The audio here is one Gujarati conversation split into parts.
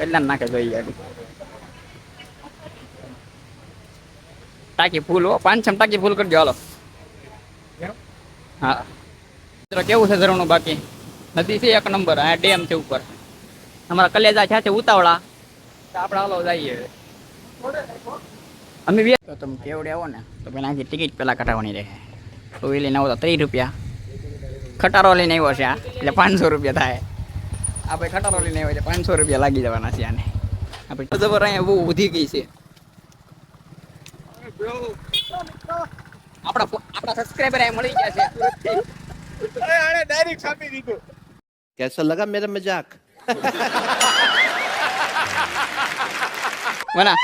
એટલા નાખે જોઈએ ગાડી ટાંકી ફૂલ હો 500 ટાંકી ફૂલ કરજો હાલો હા મિત્રો કેવું છે ઝરણું બાકી નદી છે એક નંબર આ ડેમ છે ઉપર અમારા કલેજા છે ઉતાવળા આપણે હાલો જઈએ અમે તો તમે કેવડે આવો ને તો પેલા અહીંથી ટિકિટ પેલા કટાવવાની રહે તો એ લઈને આવો તો 30 રૂપિયા ખટારો લઈને આવ્યો છે આ એટલે 500 રૂપિયા થાય આપણે ખટારો લઈને આવ્યો એટલે 500 રૂપિયા લાગી જવાના છે આને આપણે જબર અહીંયા બહુ વધી ગઈ છે આપણા સબસ્ક્રાઇબર અહીં મળી ગયા છે अरे डायरेक्ट छापी दी को कैसा लगा मेरा मजाक वना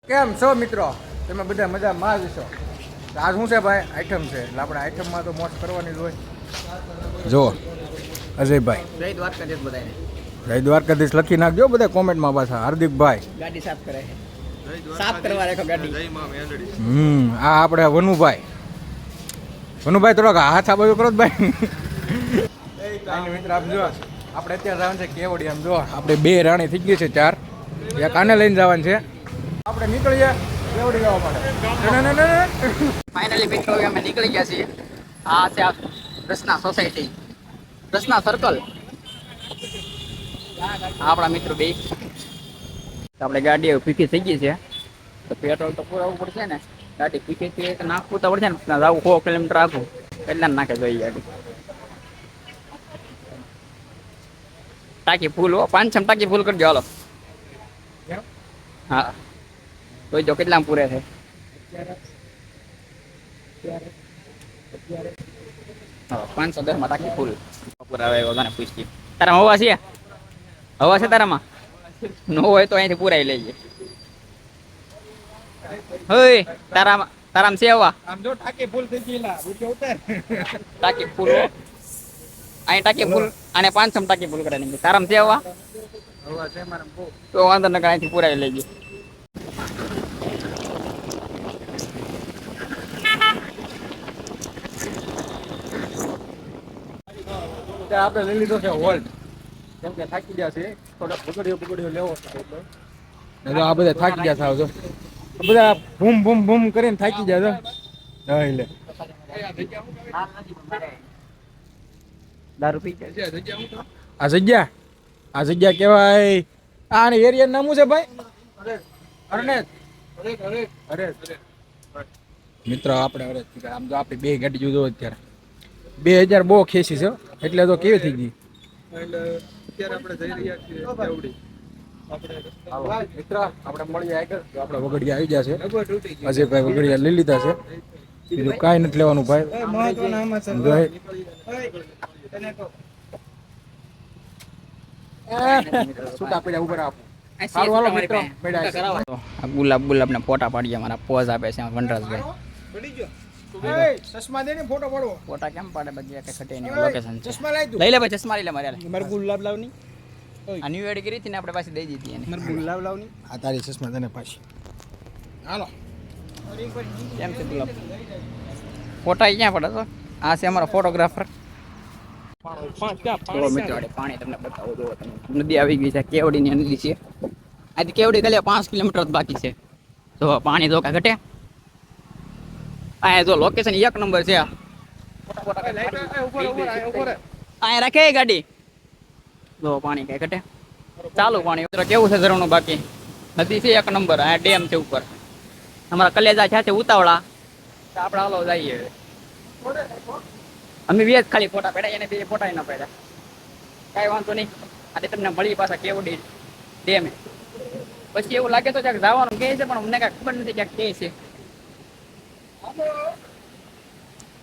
કેમ છો મિત્રો તમે બધા મજામાં જ છો આજ શું છે ભાઈ આઈટમ છે એટલે આપણે આઈટમમાં તો મોજ કરવાની જ હોય જો અજયભાઈ જય દ્વારકાધીશ બધાને જય દ્વારકાધીશ લખી નાખજો બધા કોમેન્ટમાં પાછા હાર્દિકભાઈ ગાડી સાફ કરે છે સાફ કરવા રાખો ગાડી આ આપણે વનુભાઈ થોડોક હાથ આ બાજુ કરો ભાઈ મિત્ર આપ જો આપણે અત્યારે જવાનું છે કેવડી આમ જો આપણે 2 રાણી થઈ ગઈ છે 4 એક આને લઈને જવાનું છે આપણે નીકળીએ કેવડી જવા માટે ફાઇનલી મિત્રો અમે નીકળી ગયા છીએ આ છે રસના સોસાયટી રસના સર્કલ આપણા મિત્રો બે આપણે ગાડી પીકી થઈ ગઈ છે તો પેટ્રોલ તો પુરાવવું પડશે ને ગાડી પીકી થઈ તો નાખવું તો પડશે ને જવું 100 કિલોમીટર આગું એટલા નાખે જોઈએ ગાડી ટાંકી ફૂલ હો 500 ટાંકી ફૂલ કરજો હાલો હા તો જો કેટલા પૂરે છે 510 માં ટાંકી ફૂલ પૂરા આવે બધાને પૂછતી તારા હવા છે તારામાં નો હોય તો અહીંથી પૂરાઈ લઈએ હોય તારામ છે હવા આમ જો ટાંકી ફૂલ થઈ ગયેલા રૂપિયા ઉતાર ટાંકી ફૂલ અહીં ટાંકી ફૂલ અને 500 ટાંકી ફૂલ કરાવી તારામ છે હવા છે મારા બહુ તો વાંધો ન અહીંથી પૂરાઈ લઈએ આપણે લઈ લીધો છે હોલ્ડ કેમ કે થાકી ગયા છે થોડા બગડીઓ લેવો એટલે આ બધા થાકી ગયા થાવ તો બધા બૂમ બૂમ કરીને થાકી ગયા તો લે દારૂ પી ગયા આ જગ્યા કેવાય આને એરિયા નામ છે ભાઈ અરે મિત્ર આપણે આમ તો આપણી 2 ગાડી જોજો અત્યારે 2000 બહુ ખેંચી છે એટલે તો કેવી થઈ ગઈ અત્યારે આપણે જઈ રહ્યા છીએ કેવડી મિત્ર આપણે મળીએ આગળ આપણે વગડિયા આવી ગયા છે અજયભાઈ વગડિયા લઈ લીધા છે બીજું કાંઈ નથી લેવાનું ભાઈ છૂટા પડ્યા ઉપર આપો સારું હાલો મિત્ર ગુલાબ ને ફોટા પાડીએ મારા પોઝ આપે છે વનરાજભાઈ ચશ્મા દે ને ફોટો પાડવો ફોટા કેમ પાડે બગીયા કે ખટે ની લોકેશન છે લઈ લે ભાઈ ચશ્મા લઈ લે મારે મારે ગુલાબ લાવની આ ન્યુ એડ કરી હતી ને આપણે પાછી દઈ દીધી એને મારે ગુલાબ લાવની આ તારી ચશ્મા દે ને પાછી હાલો કેમ છે ગુલાબ ફોટા ક્યાં પડે તો આ છે અમારો ફોટોગ્રાફર પાણી તમને બતાવો જો તમે નદી આવી ગઈ છે કેવડી ની નદી છે આથી કેવડી ખાલી 5 કિલોમીટર બાકી છે તો પાણી તો કા ઘટે આ જો લોકેશન 1 નંબર છે આ રાખે ગાડી જો પાણી કઈ ઘટે ચાલુ પાણી કેવું છે ઝરણું બાકી નદી છે 1 નંબર આ ડેમ છે ઉપર અમારા કલેજા છે ઉતાવળા આપણે હાલો જઈએ અમે વેજ ખાલી ફોટા પડ્યા એને 2 ફોટા ના પડ્યા કાંઈ વાંધો નહીં આજે તમને મળી પાછા કેવડી ડેમ પછી એવું લાગે તો ક્યાંક જવાનું કહે છે પણ અમને કાંઈ ખબર નથી ક્યાંક કહે છે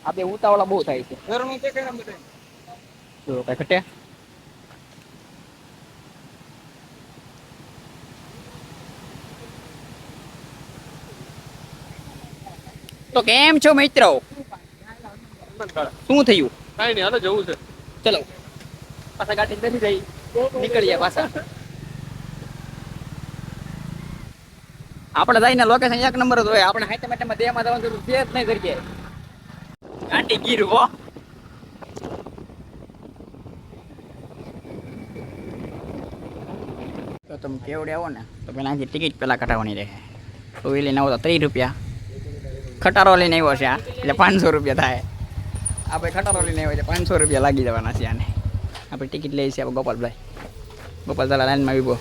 આ બે ઉતાવળા બહુ થાય છે જો કઈ ઘટે તો કેમ છો મિત્રો શું થયું કાંઈ નહીં હાલો જવું છે ચલો પાછા ગાડી બેસી જઈ નીકળીએ પાછા આપણે જઈને લોકેશન એક નંબર જ હોય. આપણે હાઈટ માટેમાં દેમાં જવાનું જરૂર છે જ નહીં કરીએ. ગાંડી ગીર હો. તો તમે કેવડે આવો ને તો પેલા અહીંથી ટિકિટ પેલા કટાવવાની રહે. ટુ વ્હીલ લઈને આવો તો 30 રૂપિયા. ખટારો લઈને આવ્યો છે આ એટલે 500 રૂપિયા થાય. આપણે ખટારો લઈને આવ્યો એટલે 500 રૂપિયા લાગી જવાના છે આને. આપણે ટિકિટ લઈએ છીએ આપણે ગોપાલભાઈ. ગોપાલ તાલા લાઈનમાં વિભો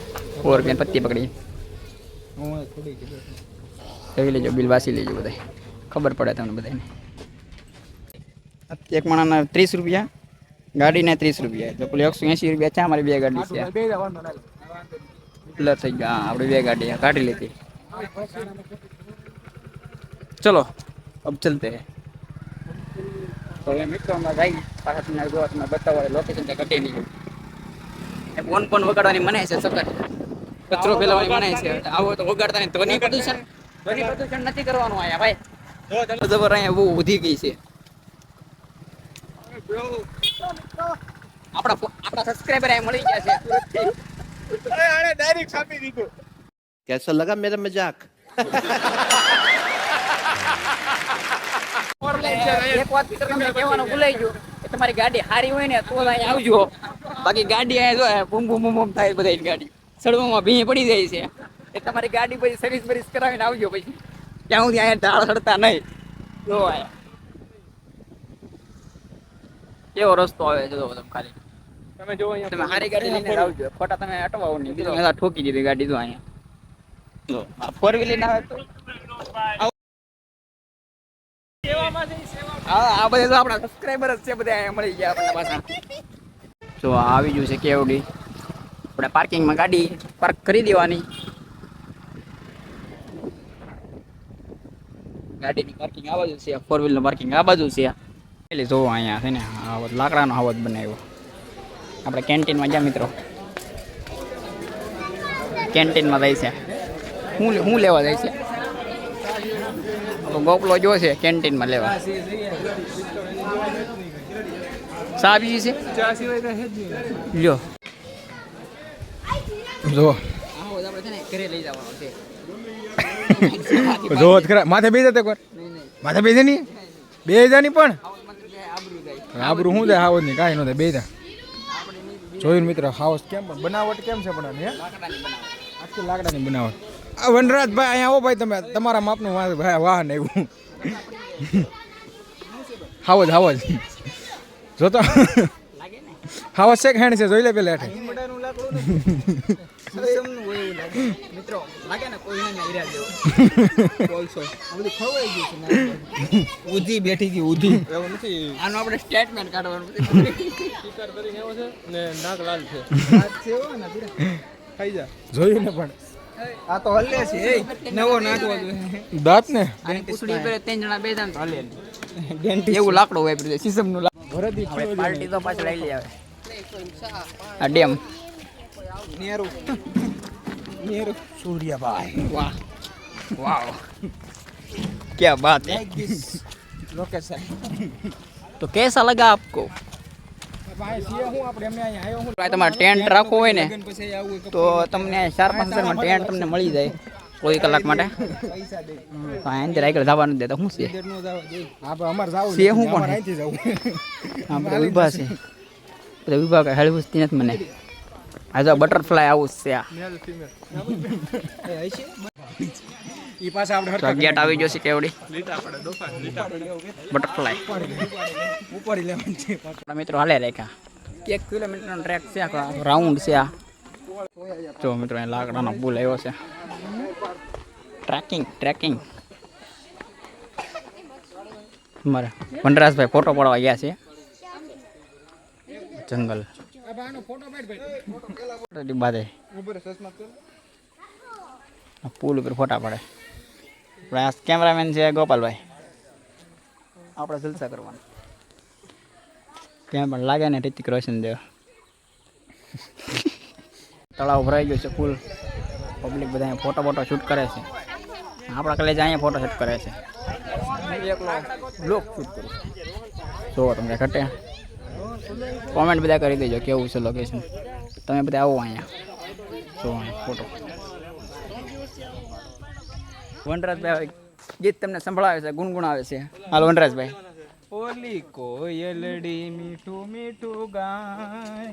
100 રૂપિયા પત્તી પકડી જોઈ લેજો. બિલ વાસી લેજો બધા, ખબર પડે તમને બધાને. એક માણાના 30 રૂપિયા, ગાડીના 30 રૂપિયા. તો પેલી 180 રૂપિયા છે. અમારી 2 ગાડી છે. પ્લસ થઈ ગયા. આપણે 2 ગાડી કાઢી લીધી. ચલો અબ ચલતે હે. તો એ મિત્રો અમે જઈ પાછા તમને જોવા તમે બતાવો લોકેશન ત્યાં કટી નહીં. ફોન પણ વગાડવાની મનાય છે સખત. કચરો ફેલાવવાની મનાય છે. આવો તો વગાડતા નહીં. ધ્વનિ પ્રદૂષણ નથી કરવાનું આયા ભાઈ. જબર અહીંયા બહુ વધી ગઈ છે. આપણા સબસ્ક્રાઇબર અહીંયા મળી ગયા છે સુરતથી. આને ડાયરેક્ટ છાપી દીધું. कैसा लगा मेरा मजाक? એક વાત તમને કહેવાનું ભૂલાઈ ગયું કે તમારી ગાડી સારી હોય ને તો અહીંયા આવજો. બાકી ગાડી અહીંયા જો બૂમ બૂમ બૂમ થાય બધાની ગાડી સડવામાં ભીંય પડી જાય છે. એ તમારી ગાડી પછી સર્વિસ બરીસ કરાવીને આવજો. પછી ત્યાં સુધી અહીંયા ઢાળ સડતા નહીં. જો આયા કેવો રસ્તો આવે છે જો તમે ખાલી. તમે જો અહીંયા તમે સારી ગાડી લઈને આવજો. ખોટા તમે અટવાઓ નહીં. બીજો મેં ઠોકી દીધી ગાડી જો અહીંયા. જો આ 4 વ્હીલર ના આવે તો આ બધા તો આપણા સબસ્ક્રાઇબર જ છે. બધા અહીંયા મળી ગયા આપણને પાછા. જો આવી ગયું છે કેવડી. આપણે પાર્કિંગમાં ગાડી પાર્ક કરી દેવાની. ગાડીની પાર્કિંગ આ બાજુ છે. 4 વ્હીલર પાર્કિંગ આ બાજુ છે. એટલે જો અહીંયા છે ને લાકડાનો હાવત બનાવ્યો. આપણે કેન્ટીનમાં ગયા મિત્રો. કેન્ટીનમાં જાય છે. હું લેવા જાય છે તો ગોપલો જો છે કેન્ટીનમાં લેવા. ચા બીજી છે લ્યો. જો આપણે છે ને ઘરે લઈ જવાનો છે. જો ખરા માથે બેસી જતા એકવાર. માથે બેસે નહીં બે જાની પણ આબરૂ શું થાય હાવજ નહીં કાંઈ ન થાય બે જા. જોયું મિત્ર હાઉસ કેમ બનાવટ કેમ છે પણ આખી લાકડાની બનાવટ. આ વનરાજભાઈ અહીંયા આવો ભાઈ. તમે તમારા માપનું વાહન આવ્યું. હાવજ હાવજ જોતો હાવજ છે કે હેણ છે જોઈ લે પેલા હેઠે. મિત્રો લાગે ને કોઈ ઉધી બેઠી હતી ઉધી. આનું આપણે સ્ટેટમેન્ટ કાઢવાનું ને નાક લાલ છે ખાઈ જા. જોયું ને પણ આ તો હલે છે. નવો નાખવો દાંત ને પૂછડી પર 3 જણા બે જણ તો હલે એવું લાકડું વાપર્યું છે. સીસમનું લાકડું. પાર્ટી તો પાછળ લઈ આવે. આ ડેમ નેરું सूर्याभाई वाह वाह क्या बात है. लोकेशन तो कैसा लगा आपको? તમારે ટેન્ટ રાખવું હોય ને તો તમને 4-5 હજારમાં ટેન્ટ તમને મળી જાય કોઈ કલાક માટે. અહીંથી રાયગઢ જવાનું દેતા શું છે શું પણ હા બધા વિભાગ છે. બધા વિભાગ હેળવસ્તી નથી મને. આ જો બટરફ્લાય હાઉસ છે. આ ગેટ આવી ગયો છે કેવડી બટરફ્લાય મિત્રો હાલે રેખા 1 કિલોમીટરનો ટ્રેક છે. રાઉન્ડ છે આ. જો મિત્રો અહીં લાકડાનો પુલ આવ્યો છે. ટ્રેકિંગ મારા વનરાજભાઈ ફોટો પાડવા ગયા છે. જંગલ પુલ ઉપર ફોટા પડે. આપણે આ કેમેરામેન છે ગોપાલભાઈ. આપણે જલસા કરવાના. ત્યાં પણ લાગે ને રિતિક રોશન દેવ. તળાવ ભરાઈ ગયું છે ફૂલ. પબ્લિક બધા અહીંયા ફોટો શૂટ કરે છે. આપણા કલેજ અહીંયા ફોટો શૂટ કરે છે. એકલો બ્લોગ શૂટ કરું જો તમને ઘટે. કોમેન્ટ બધા કરી દેજો કેવું છે લોકેશન. તમે બધા આવો અહીંયા જો ફોટો વનરાજભાઈ ગીત તમને સંભળાવે છે, ગુનગુણાવે છે. હાલો વનરાજભાઈ. ઓલી કોયલડી મીઠું મીઠું ગાય,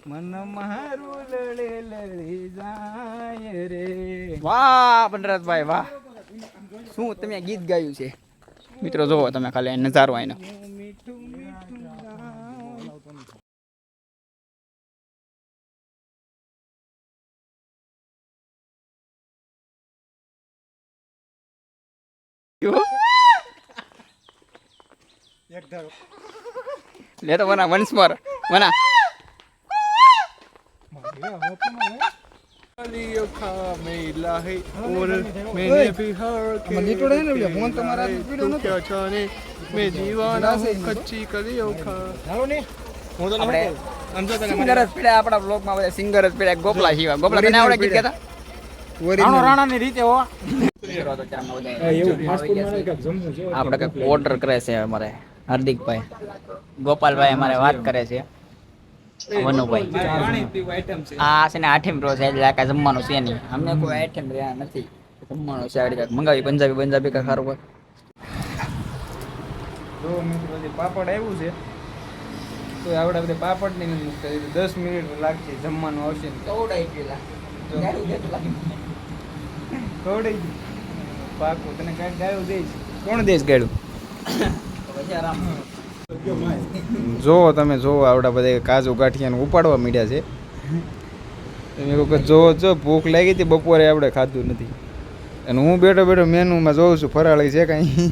મન મારું લડે લડી જાય રે. વાહ વનરાજભાઈ વાહ, શું તમે ગીત ગાયું છે મિત્રો. જોવો તમે ખાલી નજારો આનો. મીઠું મીઠું ગાય. લે તો વના વન્સ મોર વના. लियो खा मेला है और मैंने भी हार के फोन तुम्हारा वीडियो न क्या जाने मैं दीवाना हूं कच्ची कलियों खा. હાલો ને હું તો આપણે સમજો તને સિંગર જ પીડા આપણા બ્લોગમાં બધા સિંગર જ પીડા. ગોપલા શિવા ગોપલા તને આવડે ગીત કહેતા? રાણાની રીતે હો. આપણે કંઈક ઓર્ડર કરે છે અમારે હાર્દિકભાઈ. ગોપાલભાઈ અમારે વાત કરે છે. વનુભાઈ આ છે ને આઠમ રોજ એટલે આ કાંઈ જમવાનું છે નહીં. અમને કોઈ આઈટમ રહ્યા નથી. જમવાનું છે આગળ કાંઈક મંગાવી પંજાબી કાંઈક સારું હોય. જો મિત્રો જે પાપડ આવ્યું છે તો આવડે બધે પાપડ ની નથી મુકતા. 10 મિનિટ લાગશે જમવાનું આવશે ને. કવડાઈ ગયેલા કવડાઈ પાકું તને કાંઈક ગાયું દઈશ. કોણ દઈશ ગાયું? જો તમે જોવો આવડા બધા કાજુ ગાંઠિયાને ઉપાડવા માંડ્યા છે. તમે વખત જોવો જો ભૂખ લાગી હતી બપોરે આપણે ખાધું નથી અને હું બેઠો બેઠો મેનુમાં જોઉં છું ફરાળી છે કાંઈ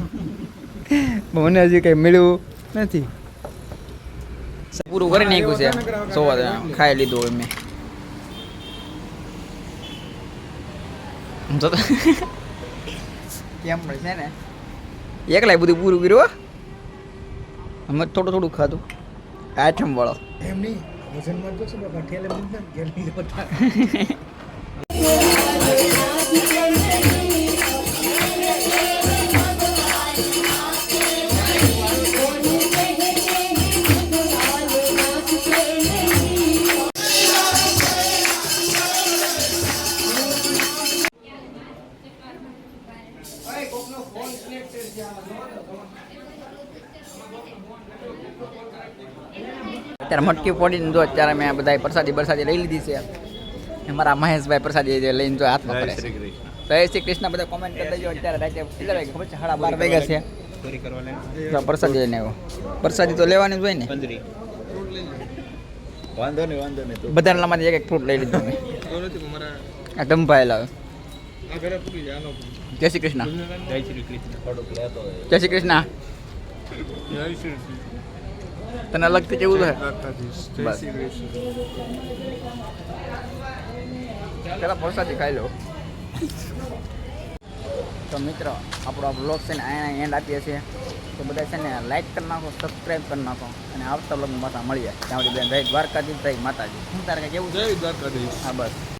મને હજી કંઈ મળ્યું નથી. પૂરું કરી નાખ્યું છે. જોવા ખાઈ લીધું હોય મેં. કેમ પણ છે ને એકલાય બધું પૂરું કર્યું. અમે થોડું થોડું ખાધું આઠમ વાળો. એમ નહીં વજનમાં તો શું બાપા ઠેલે મૂકતા ગેલી પટ્ટા. અત્યારે મટકી ફોડીને જો અત્યારે મેં બધા પ્રસાદી લઈ લીધી છે. અમારા મહેશભાઈ પ્રસાદી લઈને જો હાથમાં કરે છે. જય શ્રી કૃષ્ણ બધા કોમેન્ટ કરી દેજો. અત્યારે રાતે કેટલા વાગે ખબર છે? 12:30 વાગ્યા છે. પ્રસાદી લઈને આવ્યો. પ્રસાદી તો લેવાની જ હોય ને. વાંધો નહીં બધાનામાંથી એક ફ્રૂટ લઈ લીધું મેં. આ ડંભાઈ લાવે. જય શ્રી કૃષ્ણ. જય શ્રી કૃષ્ણ. તને અલગથી કેવું છે? પેલા પ્રસાદી ખાઈ લો. તો મિત્રો આપણો બ્લોગ છે ને અહીંયા એન્ડ આપીએ છીએ. તો બધા છે ને લાઈક કરી નાખો, સબસ્ક્રાઈબ કરી નાખો અને આવતા બ્લોગમાં પાછા મળીએ. ત્યાં સુધી બેન જય દ્વારકાધીશ, જય માતાજી. હું તારે કંઈ કેવું? જય દ્વારકાધીશ. હા બસ.